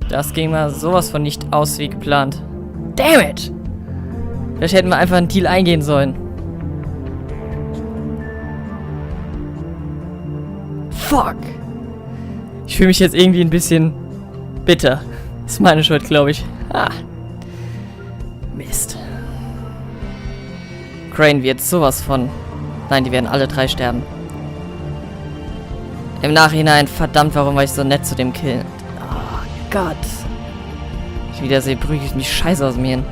Das ging mal sowas von nicht aus wie geplant. Damn it! Vielleicht hätten wir einfach einen Deal eingehen sollen. Fuck! Ich fühle mich jetzt irgendwie ein bisschen bitter. Ist meine Schuld, glaube ich. Ah. Mist. Crane wird sowas von... Nein, die werden alle 3 sterben. Im Nachhinein, verdammt, warum war ich so nett zu dem Kind? Oh Gott. Ich wieder sehe, prügelt mich scheiße aus mir hin.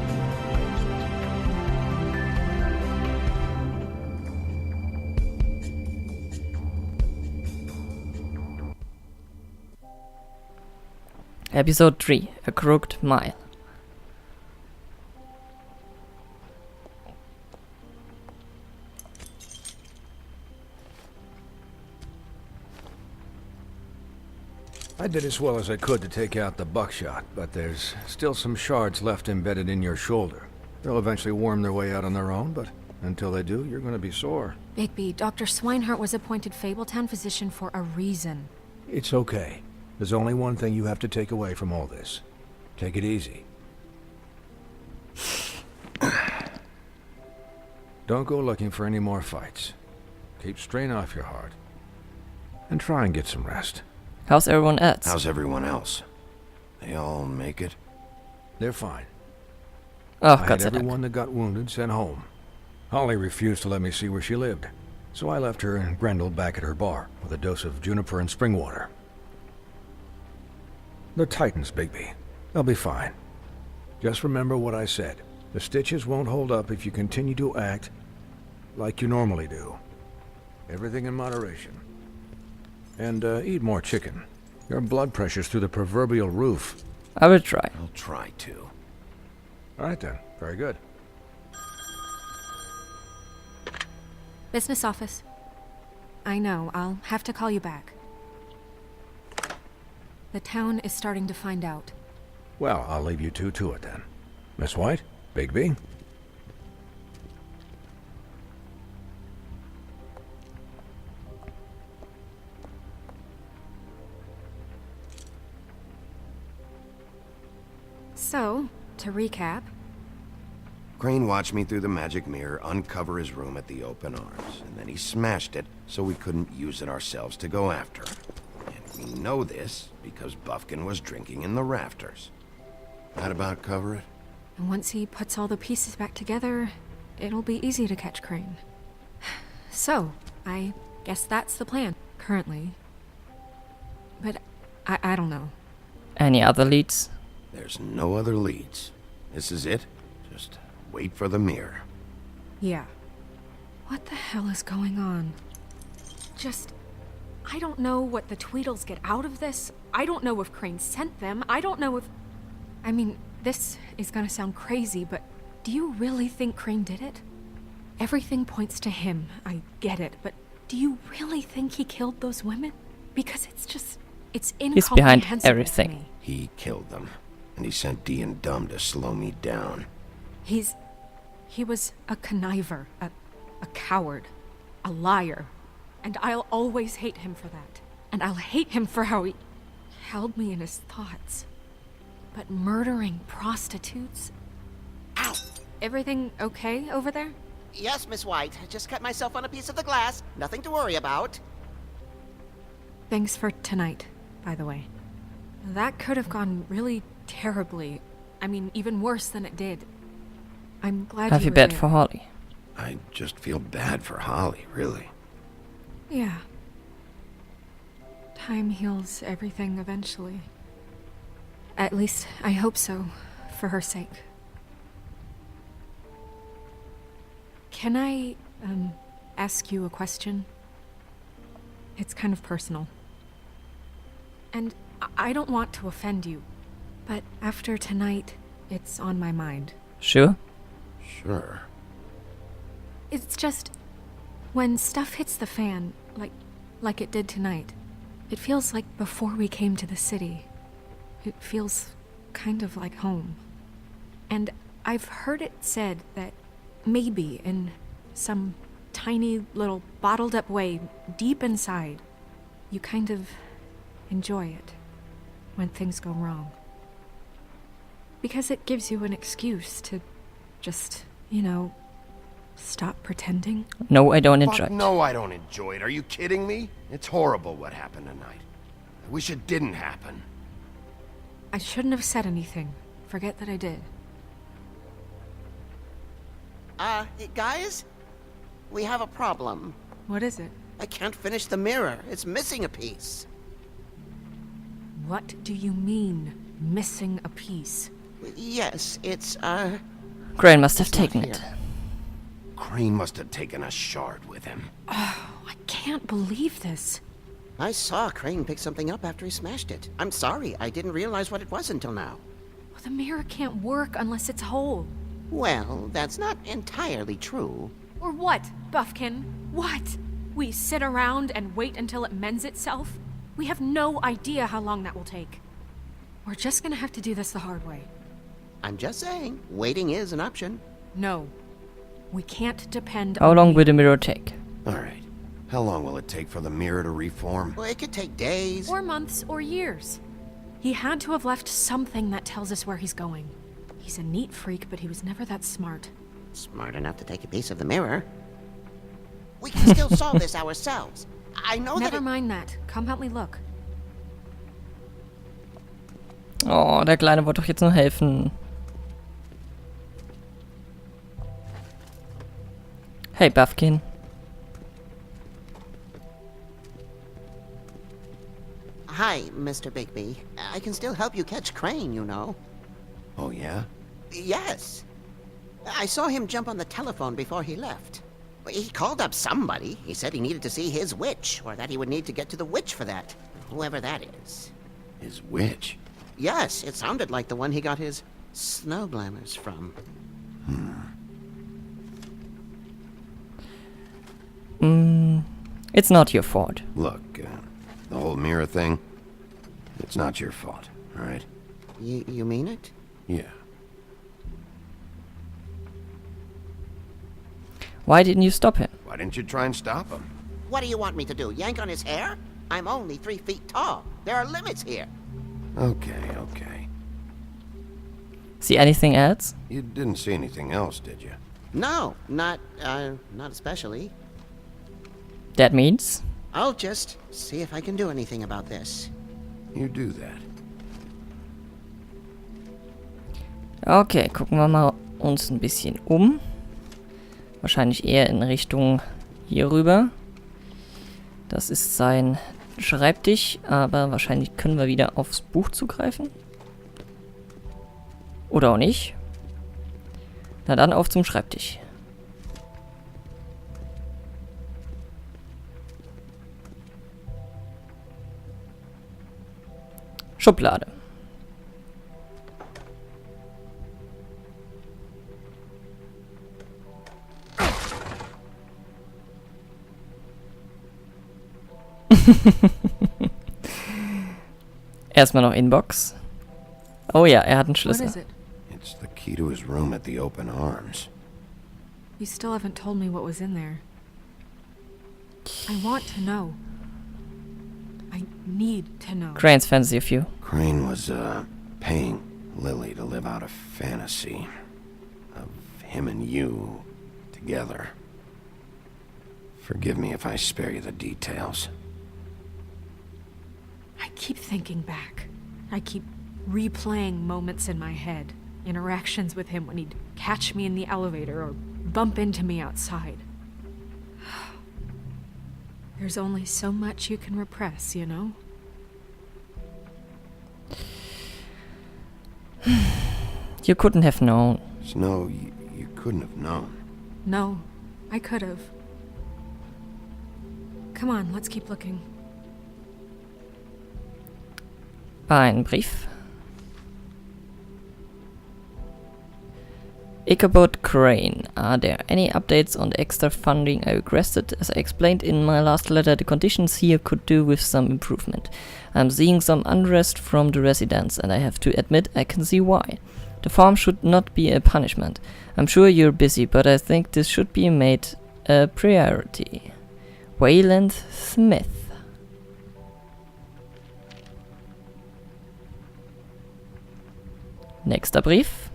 Episode 3, A Crooked Mile. I did as well as I could to take out the buckshot, but there's still some shards left embedded in your shoulder. They'll eventually worm their way out on their own, but until they do, you're going to be sore. Bigby, Dr. Swinehart was appointed Fabletown physician for a reason. It's okay. There's only one thing you have to take away from all this. Take it easy. Don't go looking for any more fights. Keep strain off your heart. And try and get some rest. How's everyone else? How's everyone else? They all make it? They're fine. Oh, I had Gott sei Dank. everyone that got wounded sent home. Holly refused to let me see where she lived, so I left her and Grendel back at her bar with a dose of juniper and spring water. They're Titans, Bigby. They'll be fine. Just remember what I said. The stitches won't hold up if you continue to act like you normally do. Everything in moderation. And eat more chicken. Your blood pressure's through the proverbial roof. I will try. I'll try to. All right then. Very good. Business office. I know, I'll have to call you back. The town is starting to find out. Well, I'll leave you two to it then. Miss White, Bigby. So, to recap, Crane watched me through the magic mirror uncover his room at the open arms, and then he smashed it so we couldn't use it ourselves to go after him. And we know this because Buffkin was drinking in the rafters. That about cover it? and once he puts all the pieces back together, it'll be easy to catch Crane. So, I guess that's the plan, currently. But I don't know. Any other leads? There's no other leads. This is it. Just wait for the mirror. Yeah. What the hell is going on? I don't know what the Tweedles get out of this. I don't know if Crane sent them. I don't know if... I mean, this is gonna sound crazy, but do you really think Crane did it? Everything points to him, I get it, but do you really think he killed those women? Because it's He's behind incomprehensible to everything. me. He killed them, and he sent Dee and Dumb to slow me down. He was a conniver, a coward, a liar, and I'll always hate him for that. And I'll hate him for how he held me in his thoughts. But murdering prostitutes? Ow! Everything okay over there? Yes, Miss White. Just cut myself on a piece of the glass. Nothing to worry about. Thanks for tonight, by the way. That could have gone really terribly. I mean, even worse than it did. I'm glad I you feel were bad there. for Holly. I just feel bad for Holly, really. Yeah. Time heals everything eventually. At least, I hope so, for her sake. Can I, ask you a question? It's kind of personal. And I don't want to offend you, but after tonight, it's on my mind. Sure? Sure. It's just, when stuff hits the fan, like it did tonight, it feels like before we came to the city. It feels kind of like home. And I've heard it said that maybe in some tiny little bottled up way deep inside, you kind of enjoy it when things go wrong. Because it gives you an excuse to just, you know, stop pretending. No, I don't enjoy Fuck it. no, I don't enjoy it. Are you kidding me? It's horrible what happened tonight. I wish it didn't happen. I shouldn't have said anything. Forget that I did. Guys? We have a problem. What is it? I can't finish the mirror. It's missing a piece. What do you mean, missing a piece? Yes, it's, Crane must have it's not taken it. here. Crane must have taken a shard with him. I can't believe this. I saw Crane pick something up after he smashed it. I'm sorry, I didn't realize what it was until now. The mirror can't work unless it's whole. Well, that's not entirely true. Or what, Buffkin? What? We sit around and wait until it mends itself? We have no idea how long that will take. We're just gonna have to do this the hard way. I'm just saying, waiting is an option. No. We can't depend How on long you. will the mirror take? Alright. How long will it take for the mirror to reform? Well, it could take days. Or months or years. He had to have left something that tells us where he's going. He's a neat freak, but he was never that smart. Smart enough to take a piece of the mirror. We can still solve this ourselves. I know Never that mind that. Come help me look. Oh, der Kleine wollte doch jetzt nur helfen. Hey, Buffkin. Hi, Mr. Bigby. I can still help you catch Crane, you know. Oh, yeah? Yes. I saw him jump on the telephone before he left. He called up somebody. He said he needed to see his witch, or that he would need to get to the witch for that. Whoever that is. His witch? Yes, it sounded like the one he got his snow glamours from. It's not your fault. Look, the whole mirror thing, it's not your fault, alright? You mean it? Yeah. Why didn't you stop him? Why didn't you try and stop him? What do you want me to do? Yank on his hair? I'm only 3 feet tall. There are limits here. Okay, okay. See anything else? You didn't see anything else, did you? No, not especially. That means? I'll just see if I can do anything about this. You do that. Okay, gucken wir mal uns ein bisschen um. Wahrscheinlich eher in Richtung hier rüber. Das ist sein Schreibtisch, aber wahrscheinlich können wir wieder aufs Buch zugreifen. Oder auch nicht. Na dann auf zum Schreibtisch. Schublade. Erstmal noch Inbox. Oh ja, er hat einen What Schlüssel. is it? It's the key to his room at the open arms. You still haven't told me what was in there. I want to know. I need to know. Crane's fantasy of you. Crane was, paying Lily to live out a fantasy of him and you together. Forgive me if I spare you the details. I keep thinking back. I keep replaying moments in my head. Interactions with him when he'd catch me in the elevator or bump into me outside. There's only so much you can repress, you know? You couldn't have known. Snow, you couldn't have known. No, I could have. Come on, let's keep looking. Ein Brief. Ichabod Crane. Are there any updates on the extra funding I requested? As I explained in my last letter, the conditions here could do with some improvement. I'm seeing some unrest from the residents, and I have to admit I can see why. The farm should not be a punishment. I'm sure you're busy, but I think this should be made a priority. Wayland Smith. Nächster Brief.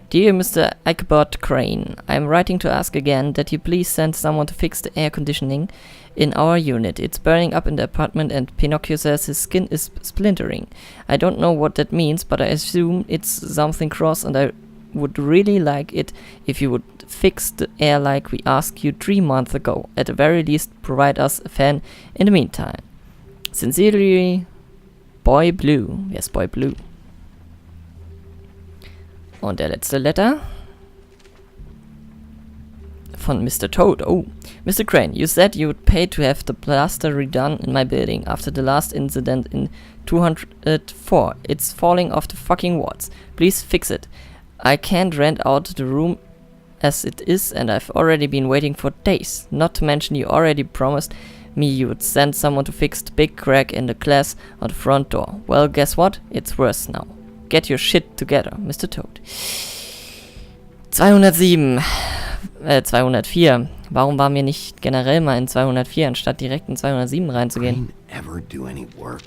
Dear Mr. Egbert Crane, I'm writing to ask again that you please send someone to fix the air conditioning in our unit. It's burning up in the apartment and Pinocchio says his skin is splintering. I don't know what that means, but I assume it's something cross and I would really like it if you would fix the air like we asked you 3 months ago. At the very least, provide us a fan in the meantime. Sincerely, Boy Blue. Yes, Boy Blue. Und der letzte Letter von Mr. Toad. Oh, Mr. Crane, you said you would pay to have the plaster redone in my building after the last incident in 204. It's falling off the fucking walls. Please fix it. I can't rent out the room as it is and I've already been waiting for days. Not to mention you already promised me you would send someone to fix the big crack in the glass on the front door. Well, guess what? It's worse now. Get your shit together, Mr. Toad. 204. Warum waren wir nicht generell mal in 204, anstatt direkt in 207 reinzugehen? Ever do any work?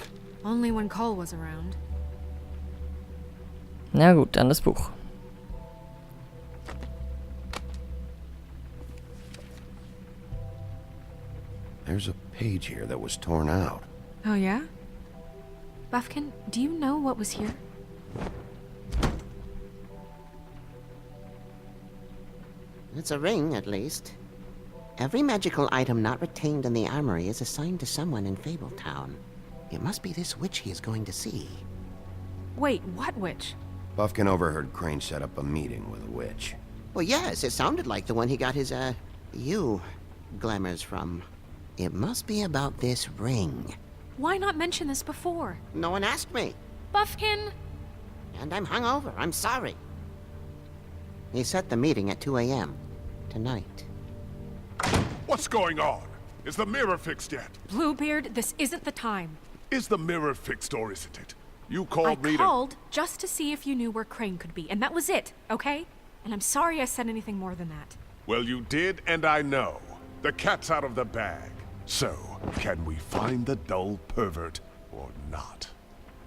Only when Cole was around. Na gut, dann das Buch. There's a page here that was torn out. Oh, yeah? Buffkin, do you know what was here? It's a ring, at least. Every magical item not retained in the armory is assigned to someone in Fabletown. It must be this witch he is going to see. Wait, what witch? Buffkin overheard Crane set up a meeting with a witch. Well, yes, it sounded like the one he got his, glamours from. It must be about this ring. Why not mention this before? No one asked me. Buffkin! And I'm hungover. I'm sorry. He set the meeting at 2 a.m. tonight. What's going on? Is the mirror fixed yet? Bluebeard, this isn't the time. Is the mirror fixed or isn't it? You called me I called just to see if you knew where Crane could be, and that was it, okay? And I'm sorry I said anything more than that. Well, you did, and I know. The cat's out of the bag. So, can we find the dull pervert or not?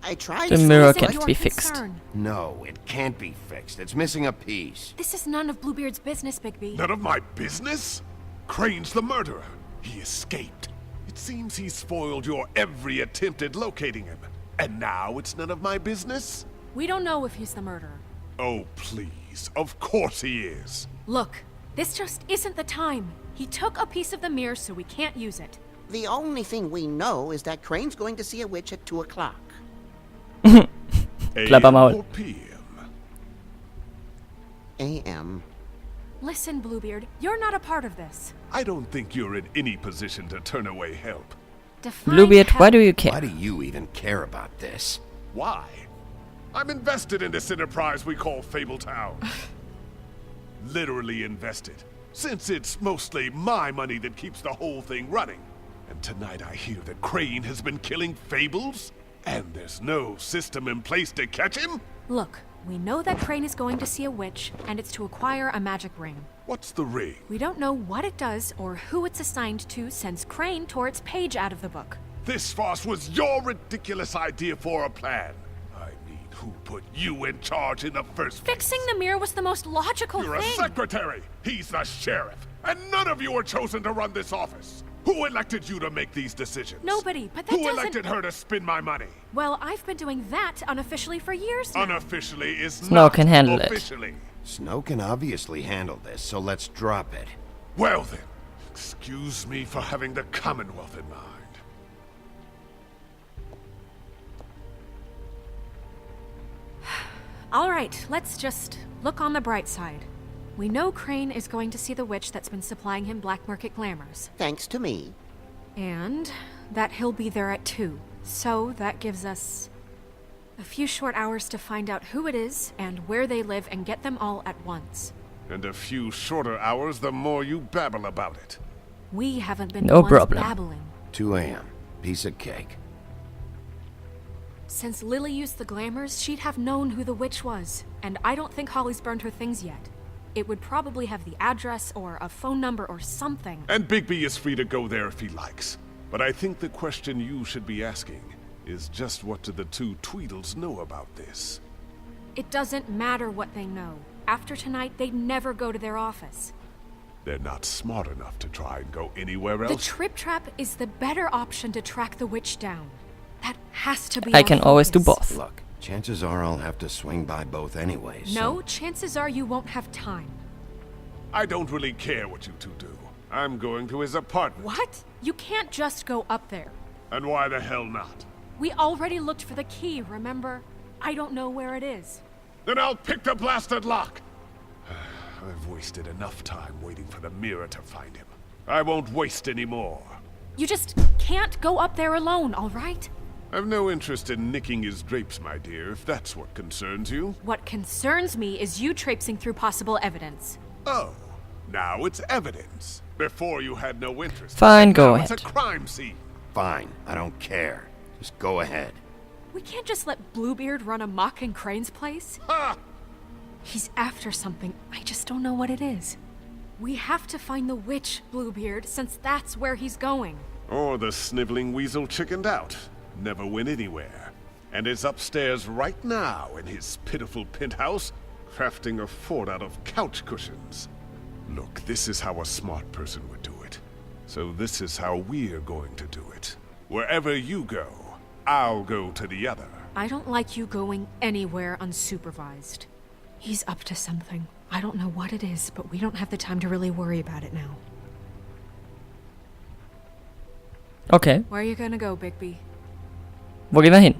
I tried The to mirror fix it. can't be fixed. No, it can't be fixed. It's missing a piece. This is none of Bluebeard's business, Bigby. None of my business? Crane's the murderer. He escaped. It seems he spoiled your every attempt at locating him. And now it's none of my business? We don't know if he's the murderer. Oh, please. Of course he is. Look, this just isn't the time. He took a piece of the mirror, so we can't use it. The only thing we know is that Crane's going to see a witch at 2 o'clock. Klappermaul. or PM? A.M. Listen, Bluebeard, you're not a part of this. I don't think you're in any position to turn away help. Define Bluebeard, why help. do you Why care? do you even care about this? Why? I'm invested in this enterprise we call Fabletown. Literally invested. Since it's mostly my money that keeps the whole thing running. And tonight I hear that Crane has been killing fables? And there's no system in place to catch him? Look, we know that Crane is going to see a witch, and it's to acquire a magic ring. What's the ring? We don't know what it does or who it's assigned to since Crane tore its page out of the book. This farce was your ridiculous idea for a plan. I mean, who put you in charge in the first place? Fixing the mirror was the most logical You're a thing. secretary. He's the sheriff. And none of you were chosen to run this office. Who elected you to make these decisions? Nobody, but that Who doesn't... elected her to spend my money? Well, I've been doing that unofficially for years now. Unofficially is Snow not can handle it. officially. Snow can obviously handle this, so let's drop it. Well then, excuse me for having the Commonwealth in mind. All right, let's just look on the bright side. We know Crane is going to see the witch that's been supplying him black market glamours. Thanks to me. And that he'll be there at 2. So that gives us a few short hours to find out who it is and where they live and get them all at once. And a few shorter hours, the more you babble about it. We haven't been No the ones problem. babbling. 2 a.m. Piece of cake. Since Lily used the glamours, she'd have known who the witch was. And I don't think Holly's burned her things yet. It would probably have the address or a phone number or something. And Bigby is free to go there if he likes. But I think the question you should be asking is just what do the two Tweedles know about this? It doesn't matter what they know. After tonight, they'd never go to their office. They're not smart enough to try and go anywhere The else. trip trap is the better option to track the witch down. That has to be I our can always do focus. both. Look, chances are I'll have to swing by both anyway, so... No, chances are you won't have time. I don't really care what you two do. I'm going to his apartment. What? You can't just go up there. And why the hell not? We already looked for the key, remember? I don't know where it is. Then I'll pick the blasted lock! I've wasted enough time waiting for the mirror to find him. I won't waste any more. You just can't go up there alone, all right? I've no interest in nicking his drapes, my dear, if that's what concerns you. What concerns me is you traipsing through possible evidence. Oh, now it's evidence. Before you had no interest. Fine, go Now it's ahead. a crime scene. Fine, I don't care. Just go ahead. We can't just let Bluebeard run amok in Crane's place. Ha! He's after something. I just don't know what it is. We have to find the witch, Bluebeard, since that's where he's going. Or the sniveling weasel chickened out. Never went anywhere. And is upstairs right now in his pitiful penthouse, crafting a fort out of couch cushions. Look, this is how a smart person would do it. So this is how we're going to do it. Wherever you go, I'll go to the other. I don't like you going anywhere unsupervised. He's up to something. I don't know what it is, but we don't have the time to really worry about it now. Okay, Where are you gonna go, Bigby? wo gehen wir hin?